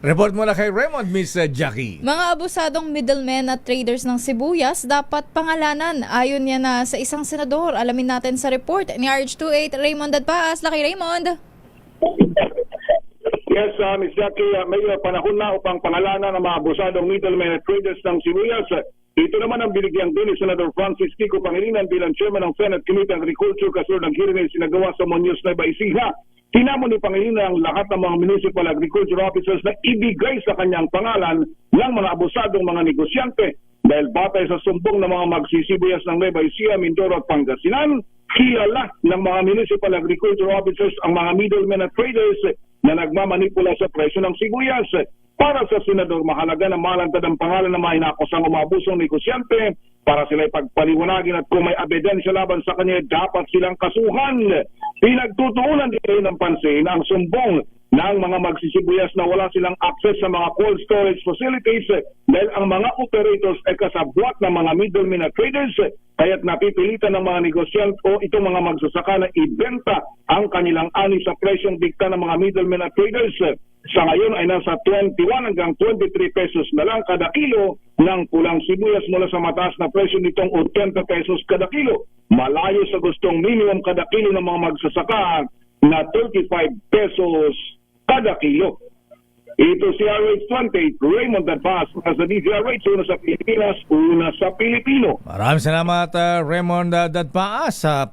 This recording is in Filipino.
Report mo na kay Raymond, Miss Jackie. Mga abusadong middlemen at traders ng sibuyas dapat pangalanan. Ayon yan na sa isang senador. Alamin natin sa report ni RH28 Raymond Dadpaas. Laki Raymond. Yes, Ms. Jackie, may panahon na upang pangalanan ng mga abusadong middlemen at traders ng sibuyas. Ito naman ang binigyang din ni Senator Francis Kiko Pangilinan bilang chairman ng Senate Committee on Agriculture kasunod ng hearing na sinagawa sa Muñoz, Nueva Ecija. Tinamo ni Pangilinan ang lahat ng mga municipal agriculture officers na ibigay sa kanyang pangalan ng mga abusadong mga negosyante dahil batay sa sumbong ng mga magsisibuyas ng Nueva Ecija, Mindoro at Pangasinan, kilala ng mga municipal agriculture officers ang mga middlemen at traders na nagmamanipula sa presyo ng sibuyas. Para sa Senador, mahalaga na malantad ang pangalan ng mga inakusang umabusong negosyante para sila ipagpaliwanagin at kung may ebidensya laban sa kanya, dapat silang kasuhan. Pinagtutuunan din ng pansin ang sumbong ng mga magsisibuyas na wala silang access sa mga cold storage facilities dahil ang mga operators ay kasabwat ng mga middlemen at traders kaya't napipilitan ng mga negosyante o itong mga magsasaka na ibenta ang kanilang ani sa presyong dikta ng mga middlemen at traders. Sa ngayon ay nasa 21 hanggang 23 pesos na lang kada kilo ng pulang sibuyas mula sa mataas na presyo nitong 80 pesos kada kilo. Malayo sa gustong minimum kada kilo ng mga magsasaka na 35 pesos kada kilo. Ito si RH28, Raymond Dadpaas, sa DZRH, una sa Pilipinas, una sa Pilipino. Maraming salamat, Raymond Dadpaas, sa